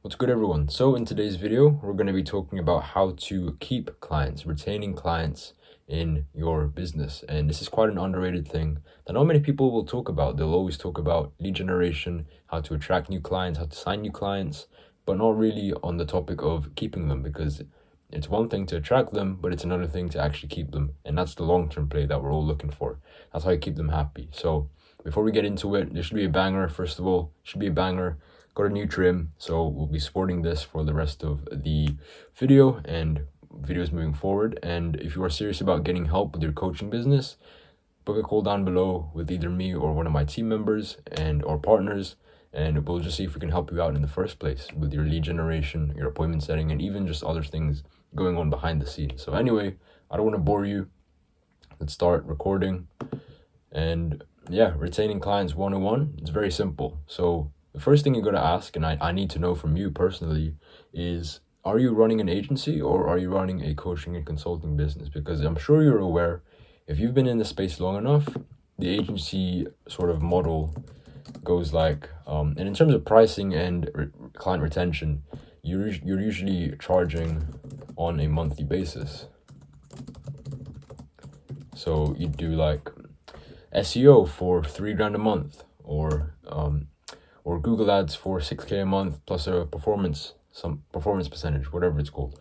What's good, everyone? So in today's video, we're going to be talking about how to keep clients, retaining clients in your business. And this is quite an underrated thing that not many people will talk about. They'll always talk about lead generation, how to attract new clients, how to sign new clients, but not really on the topic of keeping them, because it's one thing to attract them, but it's another thing to actually keep them. And that's the long-term play that we're all looking for. That's how you keep them happy. So before we get into it, there should be a banger. First of all, should be a banger. Got a new trim, so we'll be sporting this for the rest of the video and videos moving forward. And if you are serious about getting help with your coaching business, book a call down below with either me or one of my team members and or partners, and we'll just see if we can help you out in the first place with your lead generation, your appointment setting, and even just other things going on behind the scenes. So anyway, I don't want to bore you. Let's start recording. And yeah, retaining clients 101, it's very simple. So the first thing you got to ask, and I need to know from you personally, is are you running an agency or are you running a coaching and consulting business? Because I'm sure you're aware, if you've been in the space long enough, the agency sort of model goes like, and in terms of pricing and client retention, you're usually charging on a monthly basis. So you do like SEO for $3,000 a month, or Google ads for $6,000 a month plus some performance percentage, whatever it's called.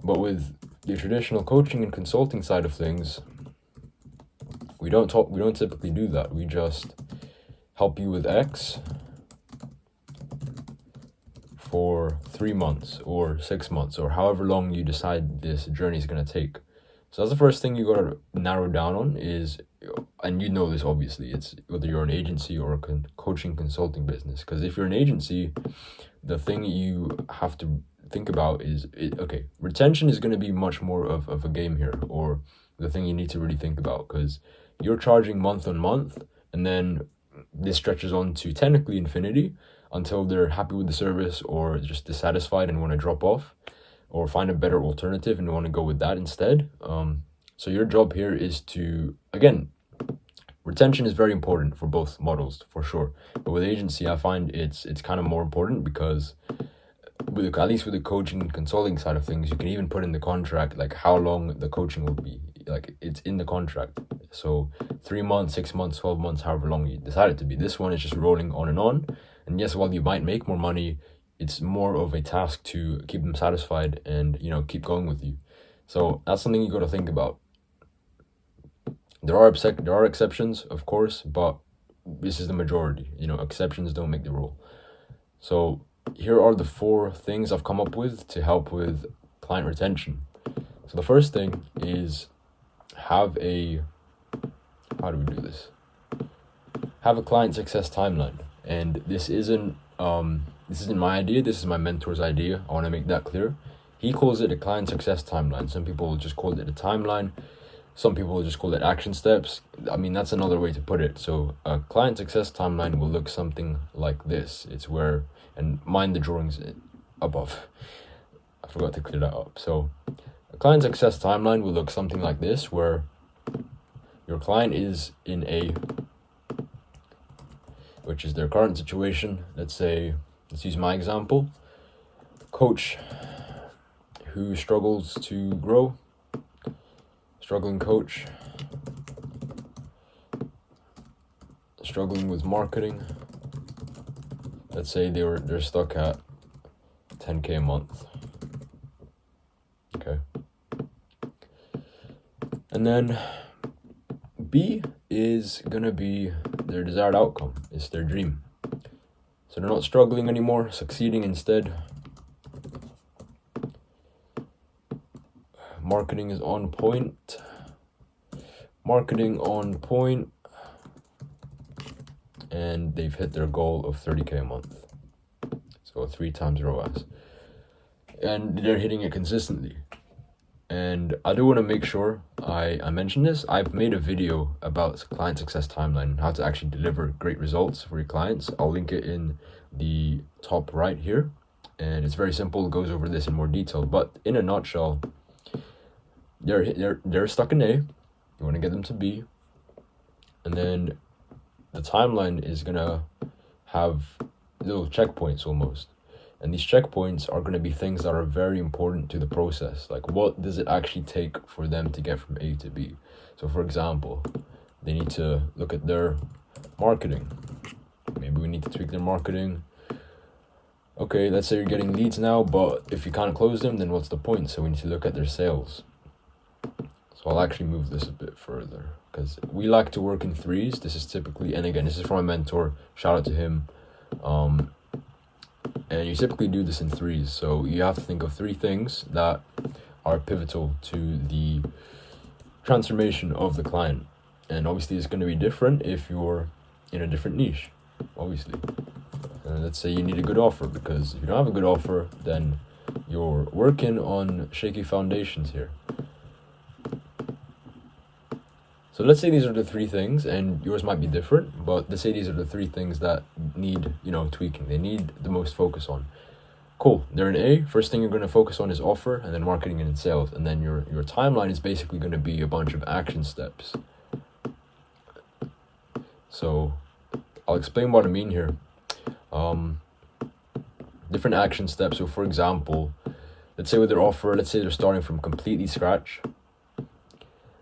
But with the traditional coaching and consulting side of things, we don't typically do that. We just help you with X for 3 months or 6 months or however long you decide this journey is going to take. So that's the first thing you got to narrow down on is, and you know this obviously, it's whether you're an agency or a coaching consulting business. Because if you're an agency, the thing you have to think about is, retention is going to be much more of a game here, or the thing you need to really think about, because you're charging month on month, and then this stretches on to technically infinity until they're happy with the service or just dissatisfied and want to drop off, or find a better alternative and want to go with that instead. So your job here is to, again, retention is very important for both models, for sure. But with agency, I find it's kind of more important, because at least with the coaching and consulting side of things, you can even put in the contract like how long the coaching will be. Like it's in the contract. So 3 months, 6 months, 12 months, however long you decide it to be. This one is just rolling on and on. And yes, while you might make more money, it's more of a task to keep them satisfied and, keep going with you. So that's something you got to think about. There are exceptions, of course, but this is the majority. Exceptions don't make the rule. So here are the 4 things I've come up with to help with client retention. So the first thing is have a client success timeline. And this isn't my idea. This is my mentor's idea. I want to make that clear. He calls it a client success timeline. Some people will just call it a timeline. Some people will just call it action steps. I mean, that's another way to put it. So a client success timeline will look something like this. It's where, and mind the drawings above. I forgot to clear that up. So a client success timeline will look something like this, where your client is in which is their current situation. Let's use my example. Coach who struggles to grow, struggling coach, struggling with marketing. Let's say they're stuck at $10,000 a month. Okay. And then B is gonna be their desired outcome. It's their dream. So they're not struggling anymore, succeeding instead. Marketing is on point. And they've hit their goal of $30,000 a month. So 3 times ROAS. And they're hitting it consistently. And I do want to make sure I mention this. I've made a video about client success timeline and how to actually deliver great results for your clients. I'll link it in the top right here. And it's very simple. It goes over this in more detail. But in a nutshell, they're stuck in A. You want to get them to B. And then the timeline is going to have little checkpoints almost. And these checkpoints are going to be things that are very important to the process. Like, what does it actually take for them to get from A to B? So for example, they need to look at their marketing. Maybe we need to tweak their marketing. Okay, let's say you're getting leads now, but if you can't close them, then what's the point? So we need to look at their sales. So I'll actually move this a bit further, because we like to work in threes. This is typically, and again, this is from my mentor, shout out to him. And you typically do this in threes. So you have to think of three things that are pivotal to the transformation of the client. And obviously it's going to be different if you're in a different niche, obviously. Let's say you need a good offer, because if you don't have a good offer, then you're working on shaky foundations here. So let's say these are the three things, and yours might be different, but let's say these are the three things that need, tweaking. They need the most focus on. Cool, they're in A. First thing you're going to focus on is offer, and then marketing and sales. And then your timeline is basically going to be a bunch of action steps. So I'll explain what I mean here. Different action steps. So for example, let's say with their offer, let's say they're starting from completely scratch.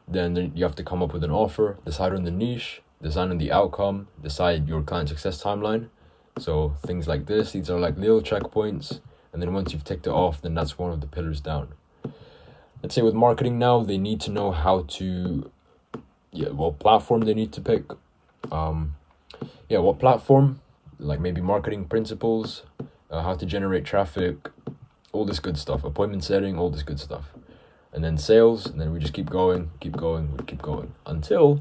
Then you have to come up with an offer, decide on the niche, decide on the outcome, decide your client success timeline. So things like this, these are like little checkpoints. And then once you've ticked it off, then that's one of the pillars down. Let's say with marketing now, they need to know how to, what platform they need to pick. What platform, like maybe marketing principles, how to generate traffic, all this good stuff, appointment setting, all this good stuff. And then sales, and then we just keep going until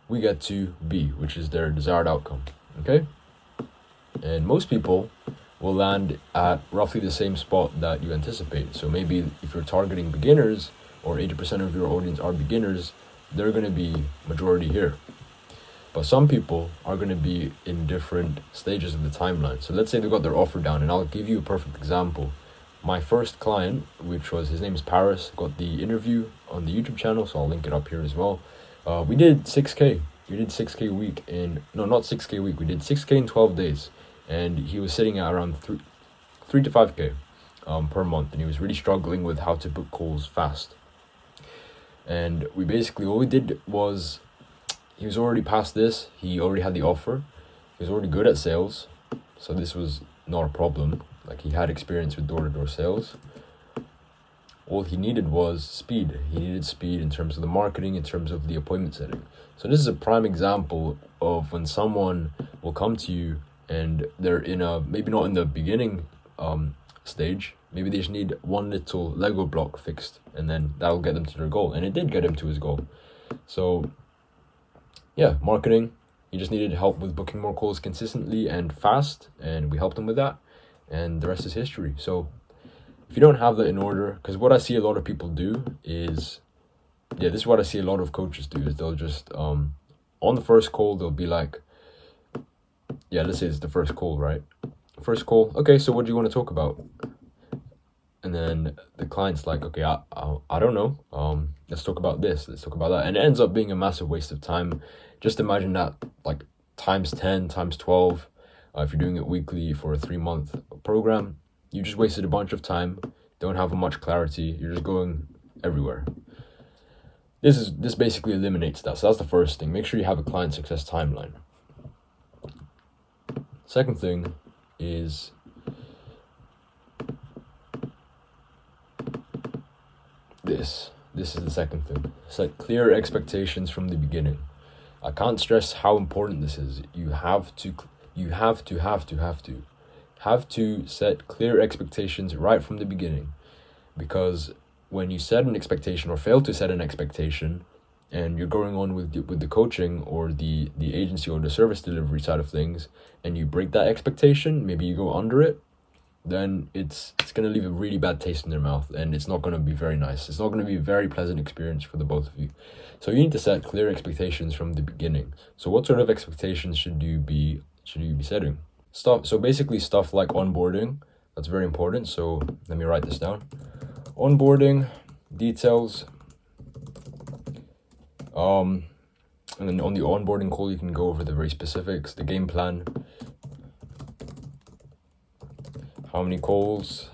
we get to B, which is their desired outcome, okay? And most people will land at roughly the same spot that you anticipate. So maybe if you're targeting beginners, or 80% of your audience are beginners, they're going to be majority here. But some people are going to be in different stages of the timeline. So let's say they got their offer down, and I'll give you a perfect example. My first client, his name is Paris, got the interview on the YouTube channel, so I'll link it up here as well. We did 6K. We did 6K a week not 6K a week. We did 6K in 12 days. And he was sitting at around 3 to 5K per month. And he was really struggling with how to book calls fast. And all we did was, he was already past this. He already had the offer. He was already good at sales. So this was not a problem. Like, he had experience with door-to-door sales. All he needed was speed. He needed speed in terms of the marketing, in terms of the appointment setting. So this is a prime example of when someone will come to you and they're maybe not in the beginning stage. Maybe they just need one little Lego block fixed, and then that'll get them to their goal. And it did get him to his goal. So marketing. He just needed help with booking more calls consistently and fast, and we helped him with that. And the rest is history. So if you don't have that in order, because what I see a lot of people do is, this is what I see a lot of coaches do, is they'll just, on the first call, they'll be like, let's say it's the first call, right? First call, okay, so what do you want to talk about? And then the client's like, okay, I don't know. Let's talk about this, let's talk about that. And it ends up being a massive waste of time. Just imagine that, like, times 10, times 12. If you're doing it weekly for a 3-month program, you just wasted a bunch of time, don't have much clarity, you're just going everywhere. This basically eliminates that. So that's the first thing. Make sure you have a client success timeline. Second thing is this. This is the second thing. Set clear expectations from the beginning. I can't stress how important this is. You have to set clear expectations right from the beginning, because when you set an expectation or fail to set an expectation, and you're going on with the coaching or the agency or the service delivery side of things, and you break that expectation, maybe you go under it, then it's going to leave a really bad taste in their mouth, and it's not going to be very nice. It's not going to be a very pleasant experience for the both of you. So you need to set clear expectations from the beginning. So what sort of expectations should you be setting? So basically stuff like onboarding, that's very important. So let me write this down. Onboarding, details. And then on the onboarding call, you can go over the very specifics, the game plan. how many calls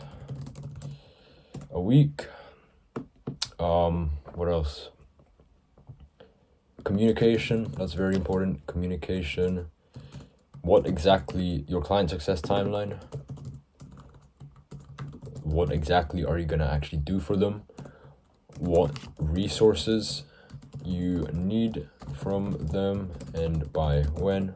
a week. What else? Communication, that's very important. Communication. What exactly your client success timeline? What exactly are you gonna actually do for them? What resources you need from them and by when?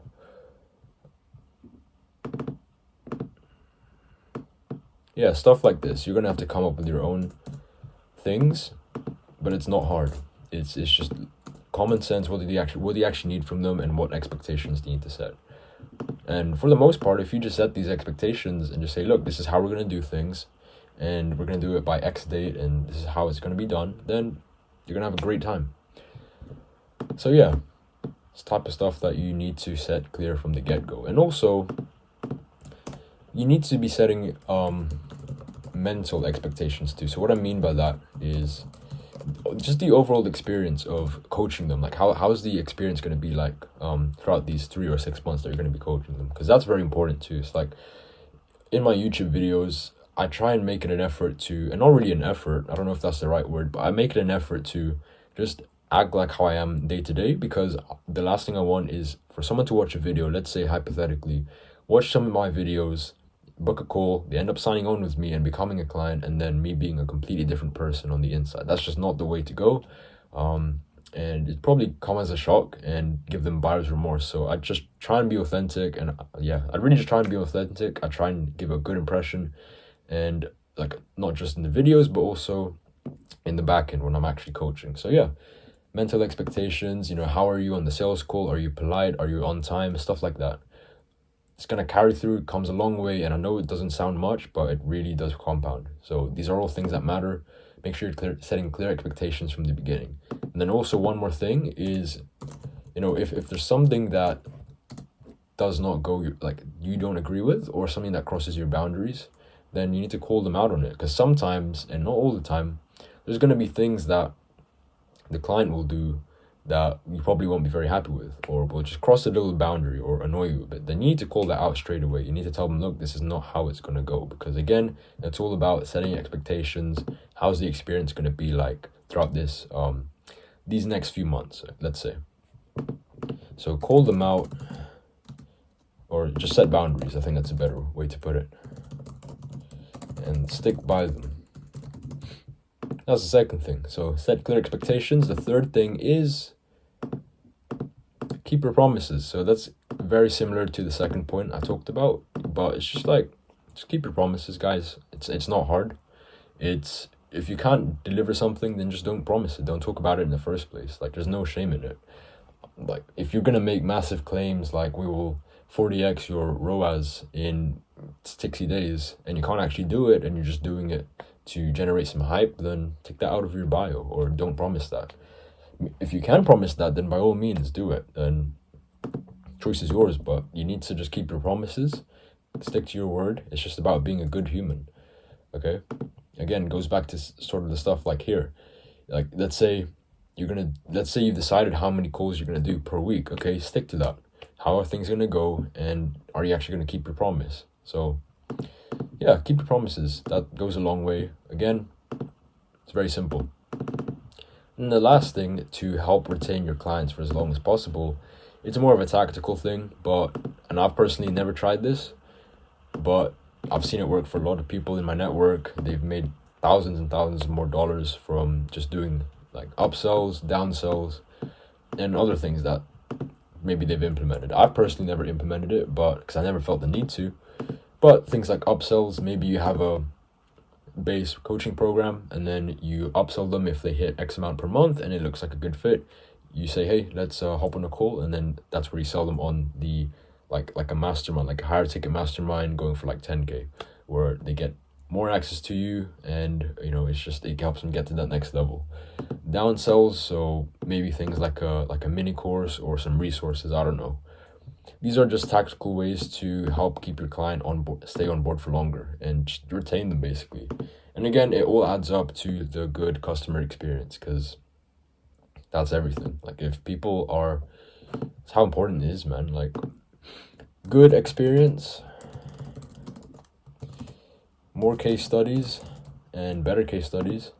Yeah, stuff like this. You're gonna have to come up with your own things, but it's not hard. It's just common sense. What do you actually need from them, and what expectations do you need to set? And for the most part, if you just set these expectations and just say, look, this is how we're gonna do things, and we're gonna do it by X date, and this is how it's gonna be done, then you're gonna have a great time. So yeah, it's the type of stuff that you need to set clear from the get-go. And also, you need to be setting mental expectations too. So what I mean by that is just the overall experience of coaching them. Like how's the experience going to be like throughout these 3 or 6 months that you're going to be coaching them, because that's very important too. It's like in my YouTube videos, I try and make it an effort to, and not really an effort, I don't know if that's the right word, but I make it an effort to just act like how I am day to day, because the last thing I want is for someone to watch a video, let's say hypothetically, watch some of my videos, book a call, they end up signing on with me and becoming a client, and then me being a completely different person on the inside. That's just not the way to go. And it probably come as a shock and give them buyer's remorse. So I just try and be authentic, and I really just try and be authentic. I try and give a good impression, and like not just in the videos, but also in the back end when I'm actually coaching. So yeah, mental expectations, how are you on the sales call? Are you polite? Are you on time? Stuff like that. It's going to carry through, comes a long way, and I know it doesn't sound much, but it really does compound. So these are all things that matter. Make sure you're setting clear expectations from the beginning. And then also one more thing is, if there's something that does not go, like you don't agree with, or something that crosses your boundaries, then you need to call them out on it. Because sometimes, and not all the time, there's going to be things that the client will do that you probably won't be very happy with, or will just cross a little boundary or annoy you a bit. Then you need to call that out straight away. You need to tell them, look, this is not how it's going to go. Because again, it's all about setting expectations. How's the experience going to be like throughout these next few months, let's say. So call them out, or just set boundaries. I think that's a better way to put it. And stick by them. That's the second thing. So set clear expectations. The third thing is keep your promises. So that's very similar to the second point I talked about, but it's just keep your promises, guys. It's not hard. It's, if you can't deliver something, then just don't promise it. Don't talk about it in the first place. Like, there's no shame in it. Like, if you're gonna make massive claims like we will 40x your ROAS in 60 days, and you can't actually do it, and you're just doing it to generate some hype, then take that out of your bio, or don't promise that. If you can promise that, then by all means do it, and choice is yours, but you need to just keep your promises, stick to your word. It's just about being a good human. Okay, again, it goes back to sort of the stuff like here, like let's say you've decided how many calls you're gonna do per week. Okay, stick to that. How are things gonna go, and are you actually gonna keep your promise? So yeah, keep your promises. That goes a long way. Again, it's very simple. And the last thing to help retain your clients for as long as possible, it's more of a tactical thing, and I've personally never tried this, but I've seen it work for a lot of people in my network. They've made thousands and thousands more dollars from just doing like upsells, downsells, and other things that maybe they've implemented. I've personally never implemented it, but because I never felt the need to. But things like upsells, maybe you have a base coaching program, and then you upsell them if they hit X amount per month and it looks like a good fit. You say, hey, let's hop on a call, and then that's where you sell them on the like a mastermind, like a higher ticket mastermind going for like 10K, where they get more access to you, and it helps them get to that next level. Downsells, so maybe things like a mini course or some resources, I don't know. These are just tactical ways to help keep your client on board, stay on board for longer, and just retain them basically. And again, it all adds up to the good customer experience, because that's everything. Like, if people are, it's how important it is, man. Like, good experience more case studies and better case studies.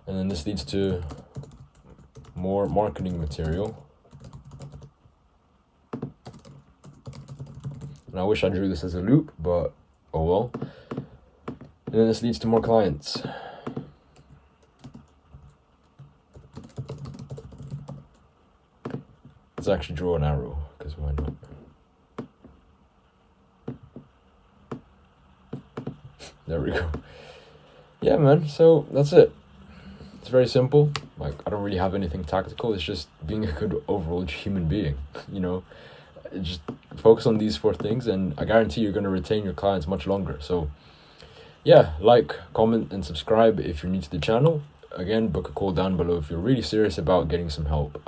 And then this leads to more marketing material. And I wish I drew this as a loop, but oh well. And then this leads to more clients. Let's actually draw an arrow, because why not? There we go. Yeah, man, so that's it. It's very simple. Like, I don't really have anything tactical. It's just being a good overall human being, you know? Just focus on these 4 things, and I guarantee you're going to retain your clients much longer. So yeah, like, comment, and subscribe if you're new to the channel. Again, book a call down below if you're really serious about getting some help.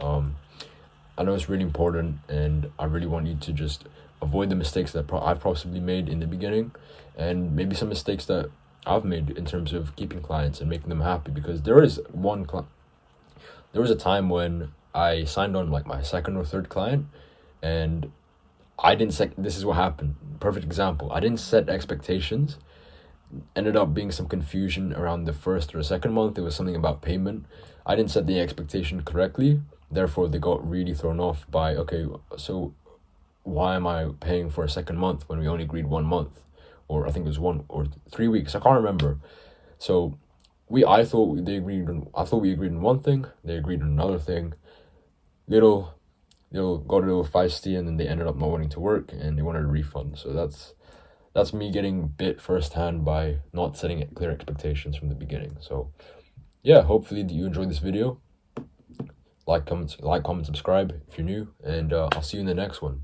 I know it's really important, and I really want you to just avoid the mistakes that I've possibly made in the beginning, and maybe some mistakes that I've made in terms of keeping clients and making them happy. Because there was a time when I signed on like my 2nd or 3rd client, and I didn't set. This is what happened. Perfect example. I didn't set expectations. Ended up being some confusion around the 1st or 2nd month. It was something about payment. I didn't set the expectation correctly. Therefore, they got really thrown off by, okay, so why am I paying for a 2nd month when we only agreed 1 month? Or I think it was 1 or 3 weeks. I can't remember. So I thought we agreed on one thing. They agreed on another thing. They got a little feisty, and then they ended up not wanting to work, and they wanted a refund. So that's me getting bit firsthand by not setting clear expectations from the beginning. So yeah, hopefully you enjoyed this video. Like, comment, subscribe if you're new, and I'll see you in the next one.